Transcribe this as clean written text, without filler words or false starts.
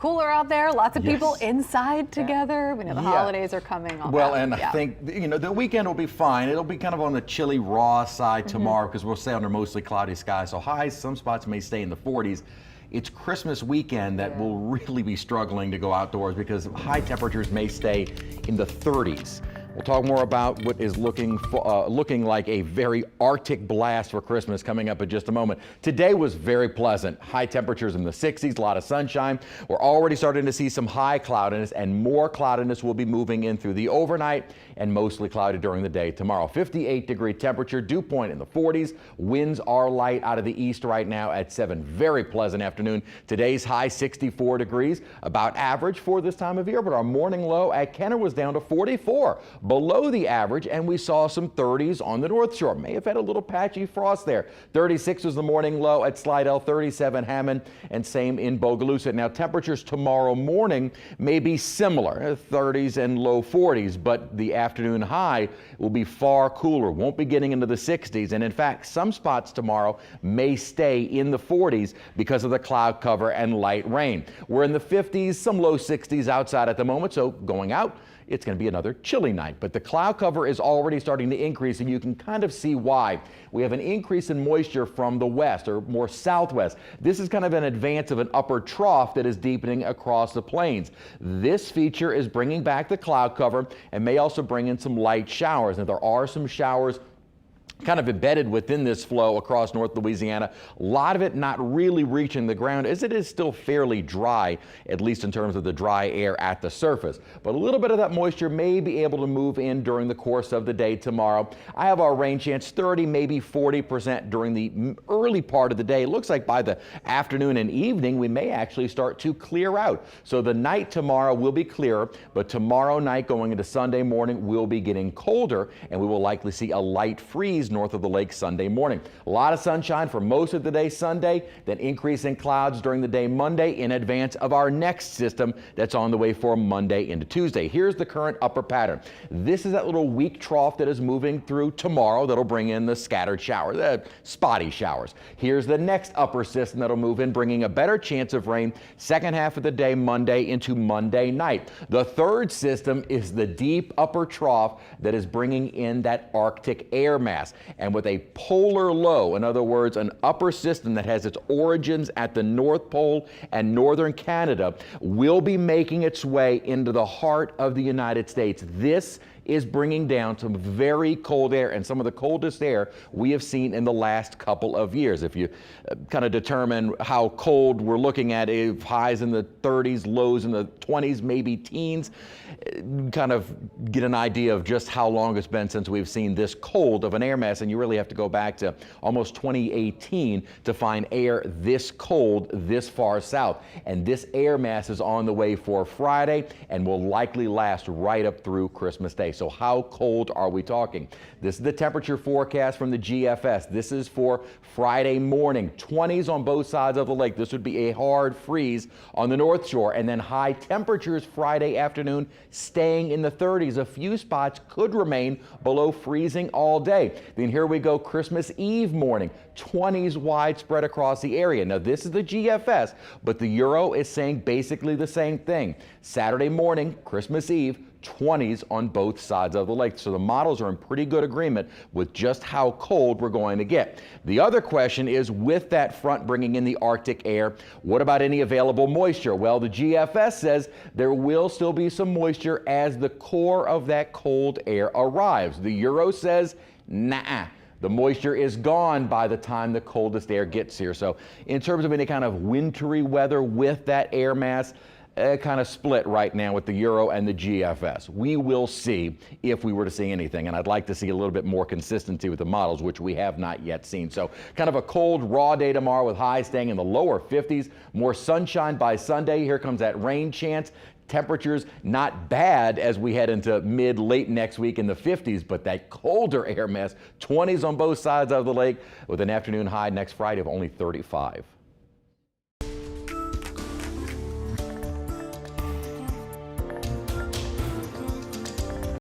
cooler out there. Lots of people Yes. inside together. We know the holidays are coming. Well, and I think, you know, the weekend will be fine. It'll be kind of on the chilly, raw side tomorrow because we'll stay under mostly cloudy skies. So highs, some spots may stay in the 40s. It's Christmas weekend that will really be struggling to go outdoors because high temperatures may stay in the 30s. We'll talk more about what is looking like a very Arctic blast for Christmas coming up in just a moment. Today was very pleasant. High temperatures in the 60s, a lot of sunshine. We're already starting to see some high cloudiness, and more cloudiness will be moving in through the overnight and mostly cloudy during the day tomorrow. 58-degree temperature, dew point in the 40s. Winds are light out of the east right now at 7. Very pleasant afternoon. Today's high 64 degrees, about average for this time of year, but our morning low at Kenner was down to 44. Below the average, and we saw some 30s on the North Shore. May have had a little patchy frost there. 36 was the morning low at Slidell, 37 Hammond, and same in Bogalusa. Now temperatures tomorrow morning may be similar, 30s and low 40s, but the afternoon high will be far cooler. Won't be getting into the 60s, and in fact, some spots tomorrow may stay in the 40s because of the cloud cover and light rain. We're in the 50s, some low 60s outside at the moment, so going out, it's going to be another chilly night, but the cloud cover is already starting to increase, and you can kind of see why. We have an increase in moisture from the west, or more southwest. This is kind of an advance of an upper trough that is deepening across the plains. This feature is bringing back the cloud cover and may also bring in some light showers. Now, there are some showers kind of embedded within this flow across North Louisiana. A lot of it not really reaching the ground as it is still fairly dry, at least in terms of the dry air at the surface. But a little bit of that moisture may be able to move in during the course of the day tomorrow. I have our rain chance 30, maybe 40% during the early part of the day. It looks like by the afternoon and evening, we may actually start to clear out. So the night tomorrow will be clearer, but tomorrow night going into Sunday morning will be getting colder, and we will likely see a light freeze north of the lake Sunday morning. A lot of sunshine for most of the day Sunday, then increase in clouds during the day Monday in advance of our next system that's on the way for Monday into Tuesday. Here's the current upper pattern. This is that little weak trough that is moving through tomorrow that'll bring in the scattered showers, the spotty showers. Here's the next upper system that'll move in, bringing a better chance of rain second half of the day Monday into Monday night. The third system is the deep upper trough that is bringing in that Arctic air mass. And with a polar low, in other words, an upper system that has its origins at the North Pole and northern Canada, will be making its way into the heart of the United States. This is bringing down some very cold air, and some of the coldest air we have seen in the last couple of years. If you kind of determine how cold we're looking at, if highs in the 30s, lows in the 20s, maybe teens, kind of get an idea of just how long it's been since we've seen this cold of an air mass, and you really have to go back to almost 2018 to find air this cold this far south. And this air mass is on the way for Friday and will likely last right up through Christmas Day. So how cold are we talking? This is the temperature forecast from the GFS. This is for Friday morning, 20s on both sides of the lake. This would be a hard freeze on the North Shore, and then high temperatures Friday afternoon staying in the 30s. A few spots could remain below freezing all day. Then here we go, Christmas Eve morning, 20s widespread across the area. Now this is the GFS, but the Euro is saying basically the same thing. Saturday morning, Christmas Eve, 20s on both sides of the lake. So the models are in pretty good agreement with just how cold we're going to get. The other question is, with that front bringing in the Arctic air, what about any available moisture? Well, the GFS says there will still be some moisture as the core of that cold air arrives. The Euro says, nah. The moisture is gone by the time the coldest air gets here. So in terms of any kind of wintry weather with that air mass, kind of split right now with the Euro and the GFS. We will see if we were to see anything, and I'd like to see a little bit more consistency with the models, which we have not yet seen. So kind of a cold, raw day tomorrow with highs staying in the lower 50s. More sunshine by Sunday. Here comes that rain chance. Temperatures not bad as we head into late next week in the 50s, but that colder air mass, 20s on both sides of the lake with an afternoon high next Friday of only 35.